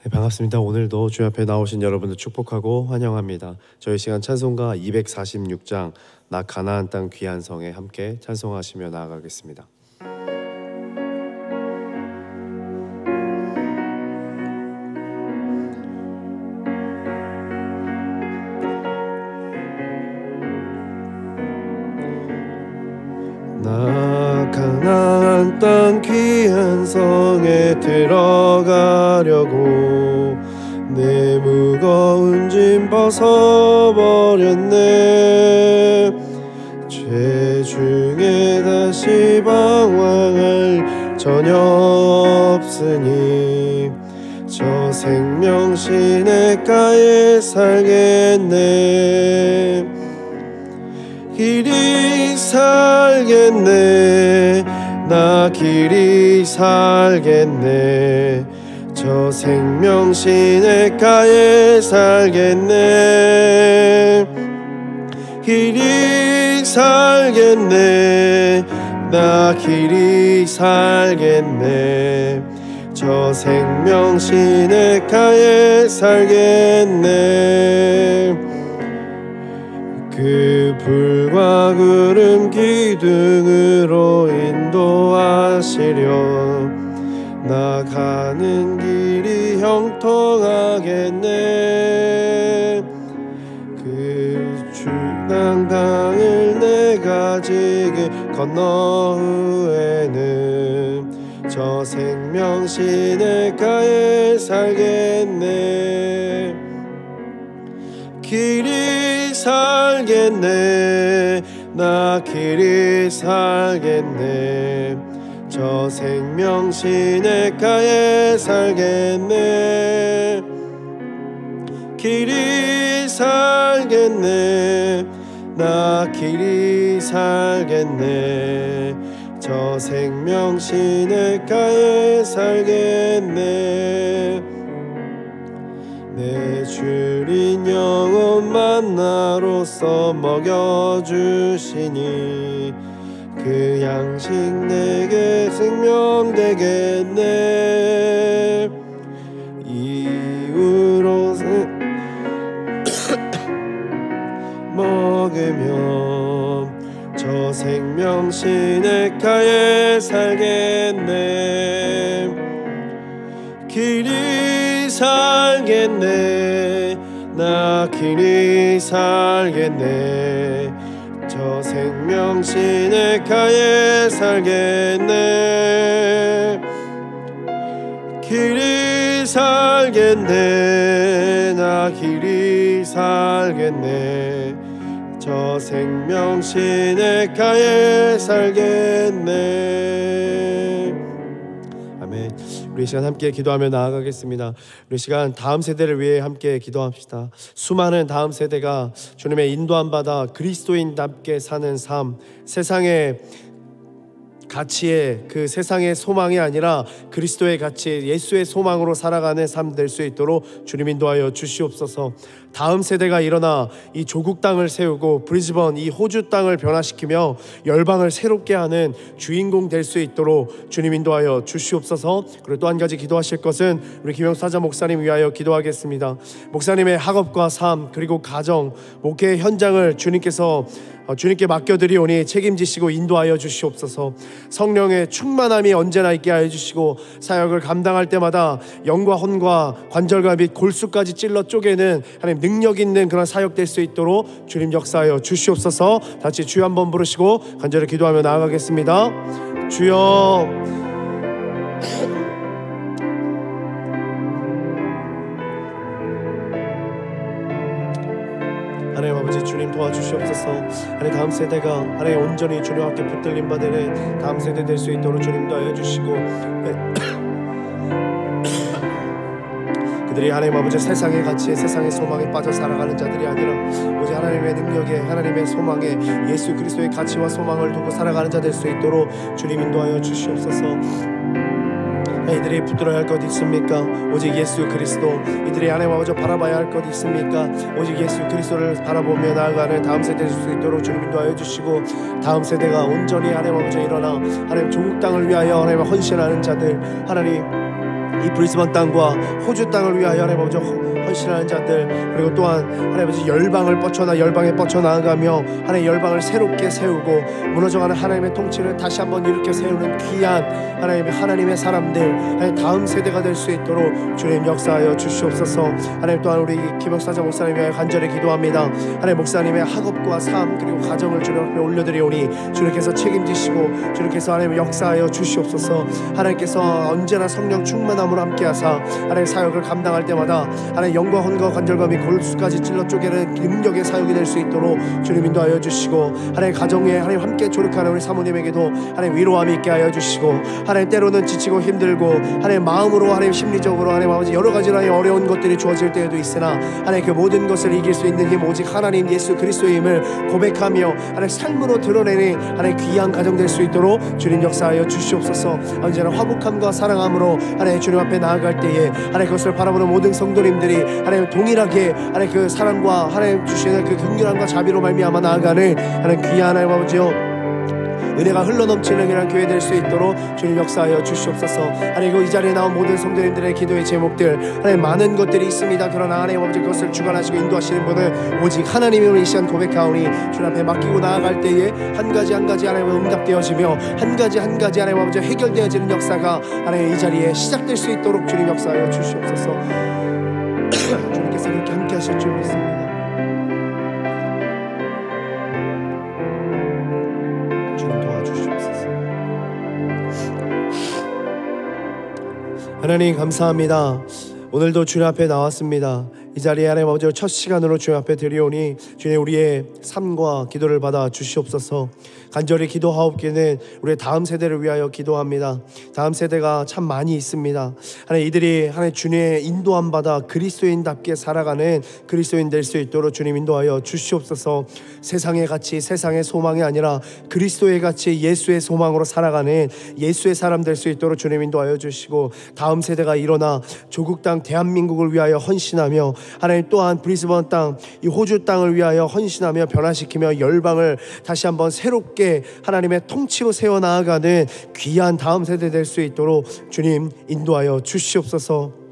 네, 반갑습니다. 오늘도 주 앞에 나오신 여러분들 축복하고 환영합니다. 저희 시간 찬송가 246장 나 가나안 땅 귀한 성에 함께 찬송하시며 나아가겠습니다. 나 가나안 땅 귀한 성에 들어가려고 내 무거운 짐 벗어버렸네. 죄 중에 다시 방황할 전혀 없으니 저 생명 시냇가에 살겠네. 길이 살겠네. 나 길이 살겠네. 저 생명 시냇가에 살겠네. 길이 살겠네. 나 길이 살겠네. 저 생명 시냇가에 살겠네. 그 불과 구름 기둥으로 인도하시려 나 가는 길이 형통하겠네. 그 주당 강을 내가 지금 건너 후에는 저 생명 시냇가에 살겠네. 길이 살겠네. 나 길이 살겠네. 저 생명 시냇가에 살겠네. 길이 살겠네. 나 길이 살겠네. 저 생명 시냇가에 살겠네. 내 주린 영혼 만나로서 먹여주시니 그 양식 내게 생명 되겠네. 이후로 먹으면 저 생명 시냇가에 살겠네. 길이 살겠네. 나 길이 살겠네. 저 생명 시냇가에 살겠네. 길이 살겠네. 나 길이 살겠네. 저 생명 시냇가에 살겠네. 아멘. 우리 시간 함께 기도하며 나아가겠습니다. 우리 시간 다음 세대를 위해 함께 기도합시다. 수많은 다음 세대가 주님의 인도함 받아 그리스도인답게 사는 삶, 세상의 가치의 그 세상의 소망이 아니라 그리스도의 가치, 예수의 소망으로 살아가는 삶 될 수 있도록 주님 인도하여 주시옵소서. 다음 세대가 일어나 이 조국 땅을 세우고 브리즈번 이 호주 땅을 변화시키며 열방을 새롭게 하는 주인공 될 수 있도록 주님 인도하여 주시옵소서. 그리고 또 한 가지 기도하실 것은 우리 김영수 사자 목사님 위하여 기도하겠습니다. 목사님의 학업과 삶 그리고 가정, 목회 현장을 주님께 맡겨드리오니 책임지시고 인도하여 주시옵소서. 성령의 충만함이 언제나 있게 하여 주시고 사역을 감당할 때마다 영과 혼과 관절과 및 골수까지 찔러 쪼개는 하나님 능력 있는 그런 사역 될 수 있도록 주님 역사하여 주시옵소서. 다시 주여 한번 부르시고 간절히 기도하며 나아가겠습니다. 주여, 하나님 아버지 주님 도와주시옵소서. 하나님 다음 세대가 하나님 온전히 주님 앞에 붙들림 받는 다음 세대 될 수 있도록 주님 도와여 주시고 그들이 하나님 아버지 세상의 가치에 세상의 소망에 빠져 살아가는 자들이 아니라 오직 하나님의 능력에 하나님의 소망에 예수 그리스도의 가치와 소망을 두고 살아가는 자 될 수 있도록 주님 인도하여 주시옵소서. 이들이 붙들어야 할 것 있습니까? 오직 예수 그리스도. 이들이 하나님 아버지 바라봐야 할 것 있습니까? 오직 예수 그리스도를 바라보며 나아가는 다음 세대 될 수 있도록 주님 인도하여 주시고, 다음 세대가 온전히 하나님 아버지 일어나 하나님 조국 땅을 위하여 하나님 헌신하는 자들, 하나님 이 브리스번 땅과 호주 땅을 위하여 하나님 아버지 헌신하는 자들, 그리고 또한 하나님 아버지 열방을 열방에 뻗쳐나가며 하나님 열방을 새롭게 세우고 무너져가는 하나님의 통치를 다시 한번 일으켜 세우는 귀한 하나님의 사람들, 하나님 다음 세대가 될 수 있도록 주님 역사하여 주시옵소서. 하나님 또한 우리 김영사자 목사님 위하여 간절히 기도합니다. 하나님 목사님의 학업과 삶 그리고 가정을 주님 앞에 올려드리오니 주님께서 책임지시고 주님께서 하나님 역사하여 주시옵소서. 하나님께서 언제나 성령 충만함으로 함께하사 하나님 사역을 감당할 때마다 하나님 영과 혼과 관절과 및 골수까지 찔러 쪼개는 능력의 사역이 될 수 있도록 주님 인도하여 주시고, 하나님 가정에 하나님 함께 조력하는 우리 사모님에게도 하나님 위로함이 있게 하여 주시고, 하나님 때로는 지치고 힘들고 하나님 마음으로 하나님 심리적으로 하나님 아버지 여러 가지 하나님 어려운 것들이 주어질 때에도 있으나 하나님 그 모든 것을 이길 수 있는 힘 오직 하나님 예수 그리스도의 힘을 고백하며 하나님 삶으로 드러내는 하나님 귀한 가정 될 수 있도록 주님 역사하여 주시옵소서. 언제나 화목함과 사랑함으로 하나님 주님 앞에 나아갈 때에 하나님 그것을 바라보는 모든 성도님들이 하나님 동일하게 하나님 그 사랑과 하나님 주시는 그 긍휼함과 자비로 말미암아 나아가는 하나님 귀한 하나님 아버지요 은혜가 흘러넘치는 이런 교회 될 수 있도록 주님 역사하여 주시옵소서. 하나님 이 자리에 나온 모든 성도님들의 기도의 제목들 하나님 많은 것들이 있습니다. 그러나 하나님 아버지 그것을 주관하시고 인도하시는 분은 오직 하나님임을 이 시간 고백하오니 주님 앞에 맡기고 나아갈 때에 한 가지 한 가지 하나님 응답되어지며 한 가지 한 가지 하나님 아버지 해결되어지는 역사가 하나님 이 자리에 시작될 수 있도록 주님 역사하여 주시옵소서. 주님께서 그렇게 함께 하실 줄 믿습니다. 주님 도와주시옵소서. 하나님 감사합니다. 오늘도 주님 앞에 나왔습니다. 이 자리에 하나님 아버지 첫 시간으로 주님 앞에 드리오니 주님 우리의 삶과 기도를 받아 주시옵소서. 간절히 기도하옵기는 우리의 다음 세대를 위하여 기도합니다. 다음 세대가 참 많이 있습니다. 하나님 이들이 하나님 주님의 인도함 받아 그리스도인답게 살아가는 그리스도인 될 수 있도록 주님 인도하여 주시옵소서. 세상의 가치 세상의 소망이 아니라 그리스도의 가치 예수의 소망으로 살아가는 예수의 사람 될 수 있도록 주님 인도하여 주시고, 다음 세대가 일어나 조국 땅 대한민국을 위하여 헌신하며 하나님 또한 브리스번 땅 이 호주 땅을 위하여 헌신하며 변화시키며 열방을 다시 한번 새롭게 하나님의 통치로 세워나가는 귀한 다음 세대 될 수 있도록 주님 인도하여 주시옵소서.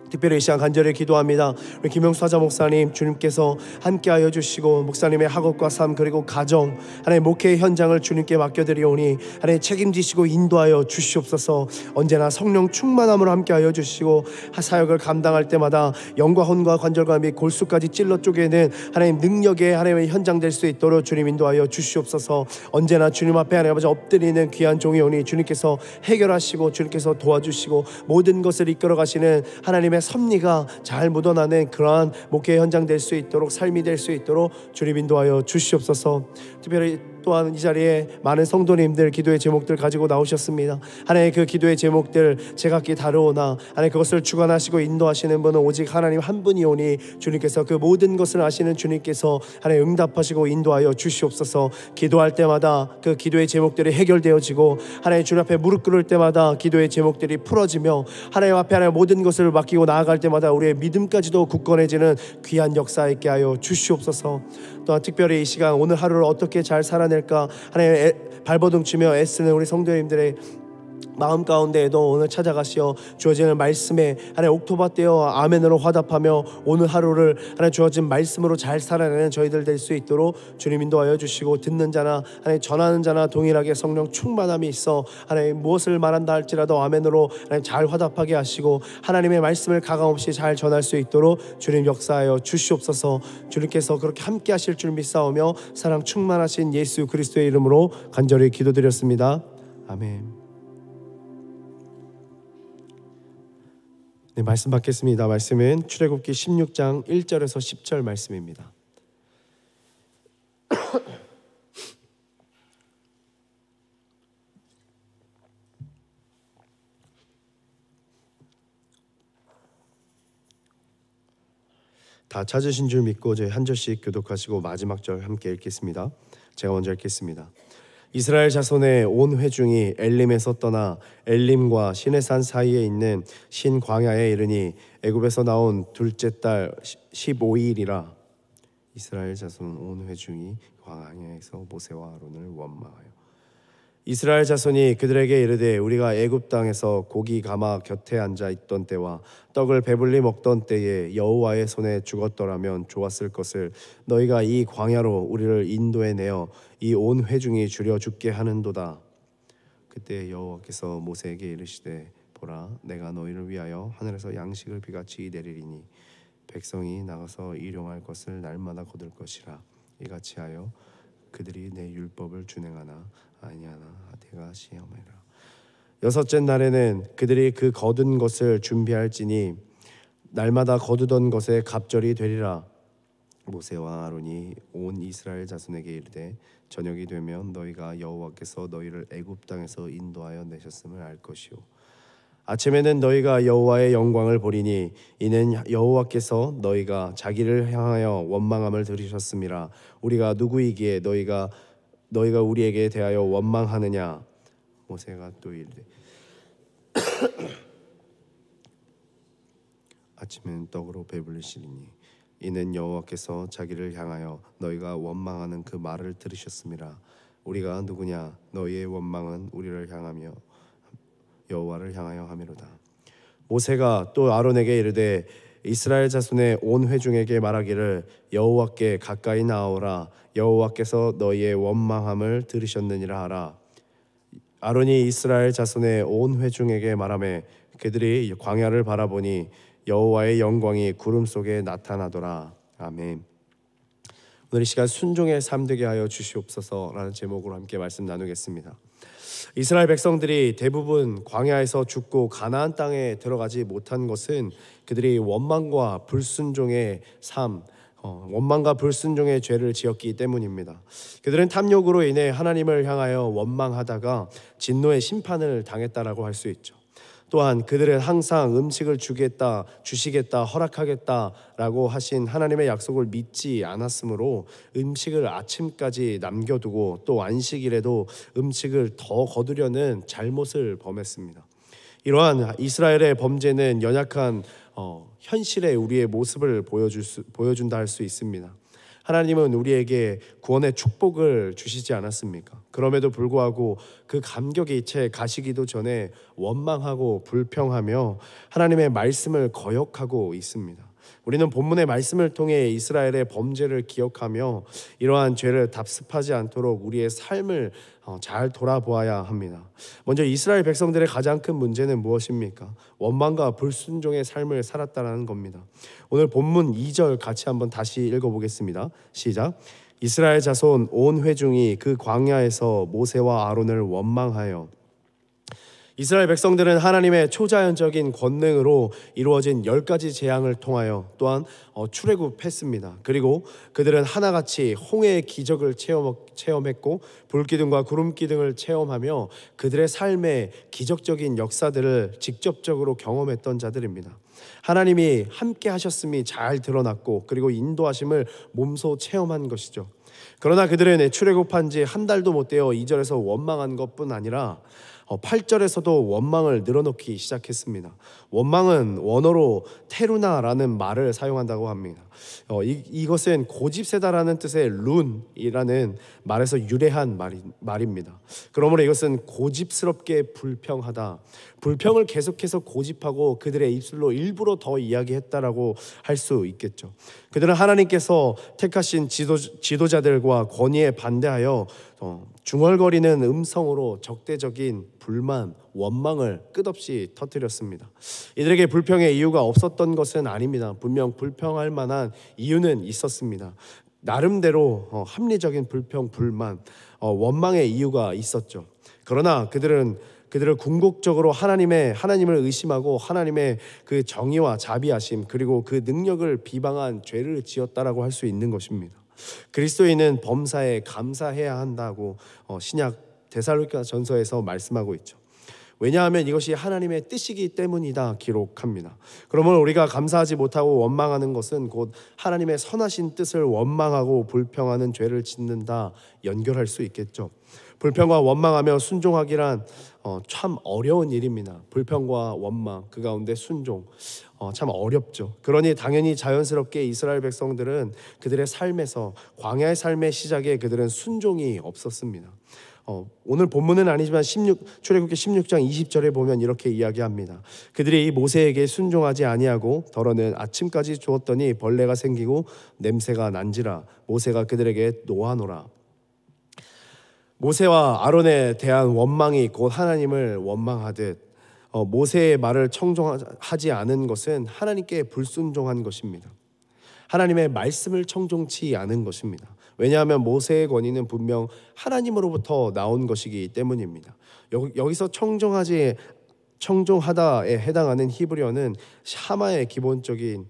특별히 이 시간 간절히 기도합니다. 우리 김영수 사자 목사님 주님께서 함께하여 주시고 목사님의 학업과 삶 그리고 가정 하나님 목회의 현장을 주님께 맡겨드리오니 하나님 책임지시고 인도하여 주시옵소서. 언제나 성령 충만함으로 함께하여 주시고 사역을 감당할 때마다 영과 혼과 관절과 및 골수까지 찔러 쪼개는 하나님 능력의 하나님의 현장 될 수 있도록 주님 인도하여 주시옵소서. 언제나 주님 앞에 하나님 아버지 엎드리는 귀한 종이오니 주님께서 해결하시고 주님께서 도와주시고 모든 것을 이끌어 가시는 하나님의 섭리가 잘 묻어나는 그러한 목회 현장 될 수 있도록 삶이 될 수 있도록 주님 인도하여 주시옵소서. 특별히 또한 이 자리에 많은 성도님들 기도의 제목들 가지고 나오셨습니다. 하나님 그 기도의 제목들 제각기 다루오나 하나님 그것을 주관하시고 인도하시는 분은 오직 하나님 한 분이오니 주님께서 그 모든 것을 아시는 주님께서 하나님 응답하시고 인도하여 주시옵소서. 기도할 때마다 그 기도의 제목들이 해결되어지고 하나님 주님 앞에 무릎 꿇을 때마다 기도의 제목들이 풀어지며 하나님 앞에 하나님 모든 것을 맡기고 나아갈 때마다 우리의 믿음까지도 굳건해지는 귀한 역사 있게 하여 주시옵소서. 또한 특별히 이 시간 오늘 하루를 어떻게 잘 살아낼까 하나님 발버둥 치며 애쓰는 우리 성도님들의 마음 가운데에도 오늘 찾아가시어 주어지는 말씀에 하나님 옥토바 떼어 아멘으로 화답하며 오늘 하루를 하나님 주어진 말씀으로 잘 살아내는 저희들 될 수 있도록 주님 인도하여 주시고, 듣는 자나 하나님 전하는 자나 동일하게 성령 충만함이 있어 하나님 무엇을 말한다 할지라도 아멘으로 하나님 잘 화답하게 하시고 하나님의 말씀을 가감없이 잘 전할 수 있도록 주님 역사하여 주시옵소서. 주님께서 그렇게 함께 하실 줄 믿사오며 사랑 충만하신 예수 그리스도의 이름으로 간절히 기도드렸습니다. 아멘. 네, 말씀 받겠습니다. 말씀은 출애굽기 16장 1절에서 10절 말씀입니다. 다 찾으신 줄 믿고 저희 한 절씩 교독하시고 마지막 절 함께 읽겠습니다. 제가 먼저 읽겠습니다. 이스라엘 자손의 온 회중이 엘림에서 떠나 엘림과 시내산 사이에 있는 신 광야에 이르니 애굽에서 나온 둘째 달 15일이라. 이스라엘 자손 온 회중이 광야에서 모세와 아론을 원망하여 이스라엘 자손이 그들에게 이르되 우리가 애굽 땅에서 고기 가마 곁에 앉아 있던 때와 떡을 배불리 먹던 때에 여호와의 손에 죽었더라면 좋았을 것을 너희가 이 광야로 우리를 인도해 내어 이 온 회중이 죽여 죽게 하는도다. 그때 여호와께서 모세에게 이르시되 보라, 내가 너희를 위하여 하늘에서 양식을 비같이 내리리니 백성이 나가서 일용할 것을 날마다 거둘 것이라. 이같이 하여 그들이 내 율법을 준행하나 아니하나 내가 시험하리라. 여섯째 날에는 그들이 그 거둔 것을 준비할지니 날마다 거두던 것에 갑절이 되리라. 모세와 아론이 온 이스라엘 자손에게 이르되 저녁이 되면 너희가 여호와께서 너희를 애굽 땅에서 인도하여 내셨음을 알 것이요 아침에는 너희가 여호와의 영광을 보리니 이는 여호와께서 너희가 자기를 향하여 원망함을 들으셨음이라. 우리가 누구이기에 너희가 우리에게 대하여 원망하느냐. 모세가 또 이르되 아침에는 떡으로 배불리시리니 이는 여호와께서 자기를 향하여 너희가 원망하는 그 말을 들으셨음이라. 우리가 누구냐. 너희의 원망은 우리를 향하며 여호와를 향하여 함이로다. 모세가 또 아론에게 이르되 이스라엘 자손의 온 회중에게 말하기를 여호와께 가까이 나아오라. 여호와께서 너희의 원망함을 들으셨느니라 하라. 아론이 이스라엘 자손의 온 회중에게 말하매 그들이 광야를 바라보니 여호와의 영광이 구름 속에 나타나더라. 아멘. 오늘 이 시간 순종의 삶 되게 하여 주시옵소서라는 제목으로 함께 말씀 나누겠습니다. 이스라엘 백성들이 대부분 광야에서 죽고 가나안 땅에 들어가지 못한 것은 그들이 원망과 불순종의 삶, 원망과 불순종의 죄를 지었기 때문입니다. 그들은 탐욕으로 인해 하나님을 향하여 원망하다가 진노의 심판을 당했다라고 할 수 있죠. 또한 그들은 항상 음식을 주시겠다, 허락하겠다라고 하신 하나님의 약속을 믿지 않았으므로 음식을 아침까지 남겨두고 또 안식일에도 음식을 더 거두려는 잘못을 범했습니다. 이러한 이스라엘의 범죄는 연약한 현실의 우리의 모습을 보여준다 할 수 있습니다. 하나님은 우리에게 구원의 축복을 주시지 않았습니까? 그럼에도 불구하고 그 감격이 채 가시기도 전에 원망하고 불평하며 하나님의 말씀을 거역하고 있습니다. 우리는 본문의 말씀을 통해 이스라엘의 범죄를 기억하며 이러한 죄를 답습하지 않도록 우리의 삶을 잘 돌아보아야 합니다. 먼저 이스라엘 백성들의 가장 큰 문제는 무엇입니까? 원망과 불순종의 삶을 살았다는 겁니다. 오늘 본문 2절 같이 한번 다시 읽어보겠습니다. 시작. 이스라엘 자손 온 회중이 그 광야에서 모세와 아론을 원망하여. 이스라엘 백성들은 하나님의 초자연적인 권능으로 이루어진 10가지 재앙을 통하여 또한 출애굽했습니다. 그리고 그들은 하나같이 홍해의 기적을 체험했고 불기둥과 구름기둥을 체험하며 그들의 삶의 기적적인 역사들을 직접적으로 경험했던 자들입니다. 하나님이 함께 하셨음이 잘 드러났고 그리고 인도하심을 몸소 체험한 것이죠. 그러나 그들은 출애굽한 지 한 달도 못 되어 2절에서 원망한 것뿐 아니라 8절에서도 원망을 늘어놓기 시작했습니다. 원망은 원어로 테루나라는 말을 사용한다고 합니다. 이것은 고집세다라는 뜻의 룬이라는 말에서 유래한 말입니다. 그러므로 이것은 고집스럽게 불평하다, 불평을 계속해서 고집하고 그들의 입술로 일부러 더 이야기했다라고 할 수 있겠죠. 그들은 하나님께서 택하신 지도자들과 권위에 반대하여 중얼거리는 음성으로 적대적인 불만, 원망을 끝없이 터뜨렸습니다. 이들에게 불평의 이유가 없었던 것은 아닙니다. 분명 불평할 만한 이유는 있었습니다. 나름대로 합리적인 불평, 불만, 원망의 이유가 있었죠. 그러나 그들을 궁극적으로 하나님을 의심하고 하나님의 그 정의와 자비하심 그리고 그 능력을 비방한 죄를 지었다라고 할 수 있는 것입니다. 그리스도인은 범사에 감사해야 한다고 신약 데살로니가 전서에서 말씀하고 있죠. 왜냐하면 이것이 하나님의 뜻이기 때문이다 기록합니다. 그러면 우리가 감사하지 못하고 원망하는 것은 곧 하나님의 선하신 뜻을 원망하고 불평하는 죄를 짓는다 연결할 수 있겠죠. 불평과 원망하며 순종하기란 참 어려운 일입니다. 불평과 원망 그 가운데 순종 참 어렵죠. 그러니 당연히 자연스럽게 이스라엘 백성들은 그들의 삶에서 광야의 삶의 시작에 그들은 순종이 없었습니다. 오늘 본문은 아니지만 출애굽기 16장 20절에 보면 이렇게 이야기합니다. 그들이 이 모세에게 순종하지 아니하고 더러는 아침까지 주었더니 벌레가 생기고 냄새가 난지라 모세가 그들에게 노하노라. 모세와 아론에 대한 원망이 곧 하나님을 원망하듯 모세의 말을 청종하지 않은 것은 하나님께 불순종한 것입니다. 하나님의 말씀을 청종치 않은 것입니다. 왜냐하면 모세의 권위는 분명 하나님으로부터 나온 것이기 때문입니다. 여기서 청종하다에 해당하는 히브리어는 샤마의 기본적인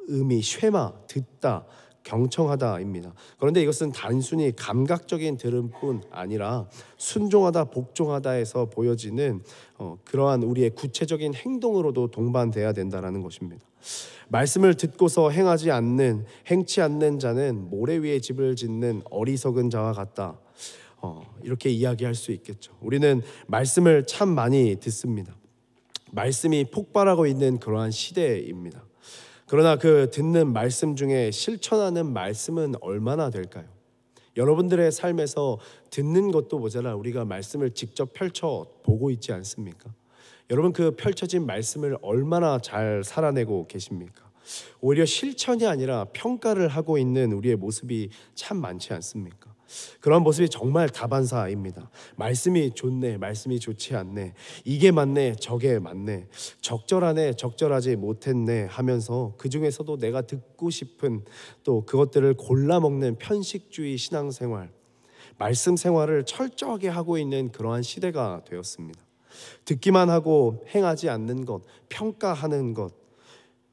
의미 쉐마 듣다 경청하다입니다. 그런데 이것은 단순히 감각적인 들음뿐 아니라 순종하다 복종하다에서 보여지는 그러한 우리의 구체적인 행동으로도 동반돼야 된다는 것입니다. 말씀을 듣고서 행치 않는 자는 모래 위에 집을 짓는 어리석은 자와 같다. 이렇게 이야기할 수 있겠죠. 우리는 말씀을 참 많이 듣습니다. 말씀이 폭발하고 있는 그러한 시대입니다. 그러나 그 듣는 말씀 중에 실천하는 말씀은 얼마나 될까요? 여러분들의 삶에서 듣는 것도 모자라 우리가 말씀을 직접 펼쳐 보고 있지 않습니까? 여러분 그 펼쳐진 말씀을 얼마나 잘 살아내고 계십니까? 오히려 실천이 아니라 평가를 하고 있는 우리의 모습이 참 많지 않습니까? 그런 모습이 정말 다반사입니다. 말씀이 좋네, 말씀이 좋지 않네, 이게 맞네, 저게 맞네, 적절하네, 적절하지 못했네 하면서 그 중에서도 내가 듣고 싶은 또 그것들을 골라 먹는 편식주의 신앙생활, 말씀 생활을 철저하게 하고 있는 그러한 시대가 되었습니다. 듣기만 하고 행하지 않는 것, 평가하는 것,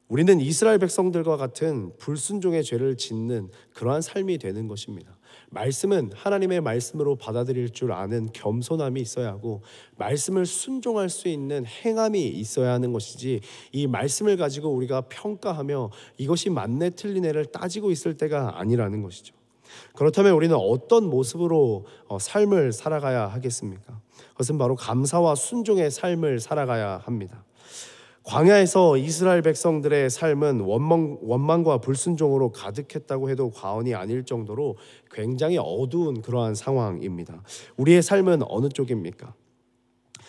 우리는 이스라엘 백성들과 같은 불순종의 죄를 짓는 그러한 삶이 되는 것입니다. 말씀은 하나님의 말씀으로 받아들일 줄 아는 겸손함이 있어야 하고 말씀을 순종할 수 있는 행함이 있어야 하는 것이지, 이 말씀을 가지고 우리가 평가하며 이것이 맞네 틀리네를 따지고 있을 때가 아니라는 것이죠. 그렇다면 우리는 어떤 모습으로 삶을 살아가야 하겠습니까? 그것은 바로 감사와 순종의 삶을 살아가야 합니다. 광야에서 이스라엘 백성들의 삶은 원망과 불순종으로 가득했다고 해도 과언이 아닐 정도로 굉장히 어두운 그러한 상황입니다. 우리의 삶은 어느 쪽입니까?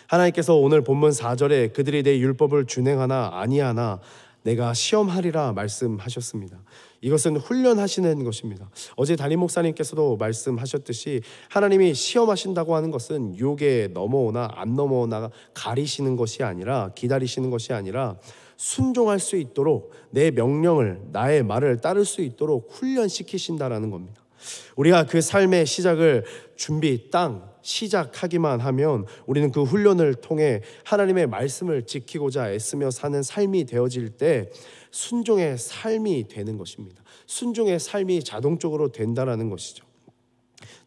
하나님께서 오늘 본문 4절에 그들이 내 율법을 준행하나 아니하나 내가 시험하리라 말씀하셨습니다. 이것은 훈련하시는 것입니다. 어제 담임 목사님께서도 말씀하셨듯이 하나님이 시험하신다고 하는 것은 유혹에 넘어오나 안 넘어오나 가리시는 것이 아니라, 기다리시는 것이 아니라 순종할 수 있도록 내 명령을, 나의 말을 따를 수 있도록 훈련시키신다라는 겁니다. 우리가 그 삶의 시작을 시작하기만 하면 우리는 그 훈련을 통해 하나님의 말씀을 지키고자 애쓰며 사는 삶이 되어질 때 순종의 삶이 되는 것입니다. 순종의 삶이 자동적으로 된다라는 것이죠.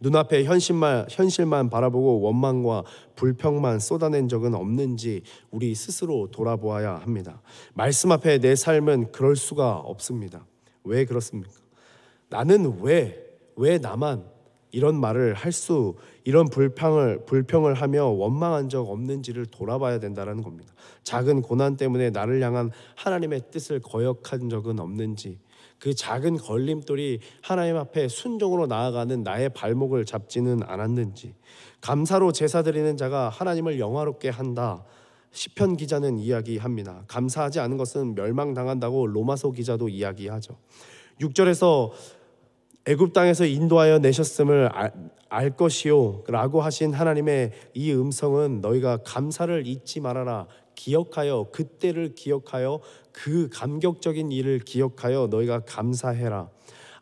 눈앞에 현실만 바라보고 원망과 불평만 쏟아낸 적은 없는지 우리 스스로 돌아보아야 합니다. 말씀 앞에 내 삶은 그럴 수가 없습니다. 왜 그렇습니까? 나는 왜 나만 이런 말을 이런 불평을 하며 원망한 적 없는지를 돌아봐야 된다는 겁니다. 작은 고난 때문에 나를 향한 하나님의 뜻을 거역한 적은 없는지, 그 작은 걸림돌이 하나님 앞에 순종으로 나아가는 나의 발목을 잡지는 않았는지, 감사로 제사 드리는 자가 하나님을 영화롭게 한다. 시편 기자는 이야기합니다. 감사하지 않은 것은 멸망당한다고 로마서 기자도 이야기하죠. 6절에서 애굽 땅에서 인도하여 내셨음을 알 것이요 라고 하신 하나님의 이 음성은 너희가 감사를 잊지 말아라. 기억하여, 그때를 기억하여, 그 감격적인 일을 기억하여 너희가 감사해라.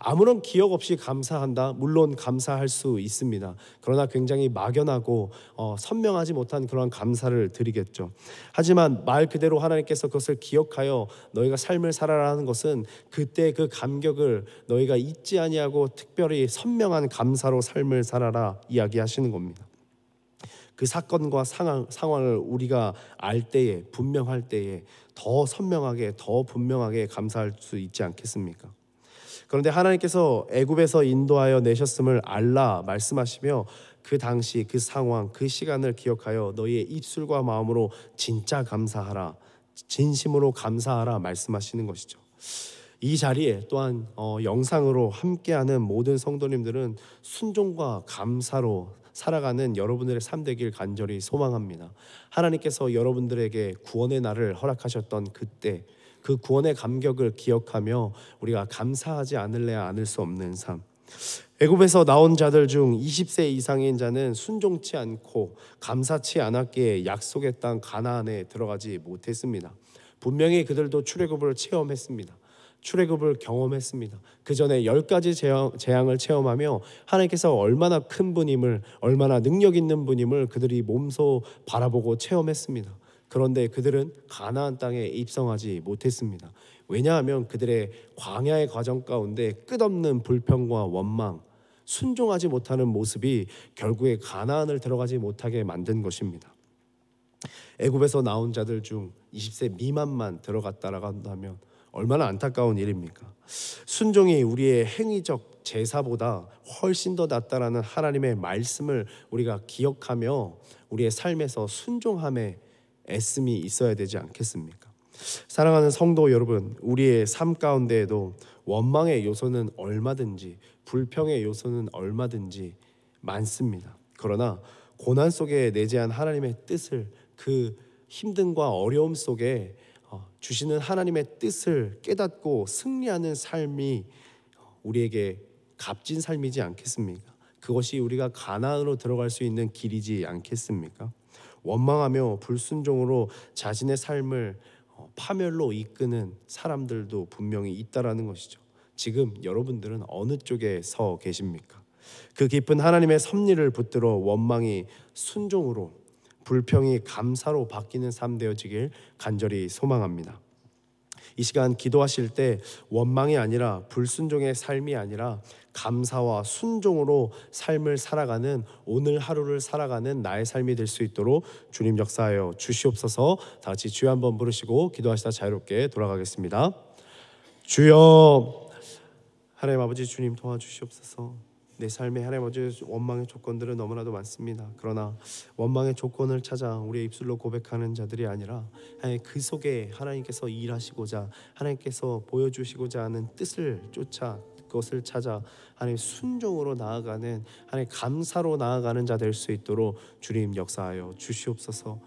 아무런 기억 없이 감사한다? 물론 감사할 수 있습니다. 그러나 굉장히 막연하고 선명하지 못한 그런 감사를 드리겠죠. 하지만 말 그대로 하나님께서 그것을 기억하여 너희가 삶을 살아라는 것은 그때 그 감격을 너희가 잊지 아니하고 특별히 선명한 감사로 삶을 살아라 이야기하시는 겁니다. 그 사건과 상황을 우리가 알 때에, 분명할 때에 더 선명하게, 더 분명하게 감사할 수 있지 않겠습니까? 그런데 하나님께서 애굽에서 인도하여 내셨음을 알라 말씀하시며 그 당시 그 상황 그 시간을 기억하여 너희의 입술과 마음으로 진짜 감사하라, 진심으로 감사하라 말씀하시는 것이죠. 이 자리에 또한 영상으로 함께하는 모든 성도님들은 순종과 감사로 살아가는 여러분들의 삶 되길 간절히 소망합니다. 하나님께서 여러분들에게 구원의 날을 허락하셨던 그때 그 구원의 감격을 기억하며 우리가 감사하지 않을래야 않을 수 없는 삶. 애굽에서 나온 자들 중 20세 이상인 자는 순종치 않고 감사치 않았기에 약속의 땅 가나안에 들어가지 못했습니다. 분명히 그들도 출애굽을 체험했습니다. 출애굽을 경험했습니다. 그 전에 10가지 재앙을 체험하며 하나님께서 얼마나 큰 분임을, 얼마나 능력 있는 분임을 그들이 몸소 바라보고 체험했습니다. 그런데 그들은 가나안 땅에 입성하지 못했습니다. 왜냐하면 그들의 광야의 과정 가운데 끝없는 불평과 원망, 순종하지 못하는 모습이 결국에 가나안을 들어가지 못하게 만든 것입니다. 애굽에서 나온 자들 중 20세 미만만 들어갔다라고 한다면 얼마나 안타까운 일입니까? 순종이 우리의 행위적 제사보다 훨씬 더 낫다라는 하나님의 말씀을 우리가 기억하며 우리의 삶에서 순종함에 애씀이 있어야 되지 않겠습니까? 사랑하는 성도 여러분, 우리의 삶 가운데에도 원망의 요소는 얼마든지, 불평의 요소는 얼마든지 많습니다. 그러나 고난 속에 내재한 하나님의 뜻을, 그 힘듦과 어려움 속에 주시는 하나님의 뜻을 깨닫고 승리하는 삶이 우리에게 값진 삶이지 않겠습니까? 그것이 우리가 가나안으로 들어갈 수 있는 길이지 않겠습니까? 원망하며 불순종으로 자신의 삶을 파멸로 이끄는 사람들도 분명히 있다라는 것이죠. 지금 여러분들은 어느 쪽에 서 계십니까? 그 깊은 하나님의 섭리를 붙들어 원망이 순종으로, 불평이 감사로 바뀌는 삶 되어지길 간절히 소망합니다. 이 시간 기도하실 때 원망이 아니라, 불순종의 삶이 아니라 감사와 순종으로 삶을 살아가는, 오늘 하루를 살아가는 나의 삶이 될 수 있도록 주님 역사하여 주시옵소서. 다 같이 주여 한번 부르시고 기도하시다 자유롭게 돌아가겠습니다. 주여, 하나님 아버지 주님 도와주시옵소서. 내 삶에 하나님 아버지 원망의 조건들은 너무나도 많습니다. 그러나 원망의 조건을 찾아 우리의 입술로 고백하는 자들이 아니라 그 속에 하나님께서 일하시고자, 하나님께서 보여주시고자 하는 뜻을 쫓아, 그것을 찾아 하나님 순종으로 나아가는, 하나님 감사로 나아가는 자 될 수 있도록 주님 역사하여 주시옵소서.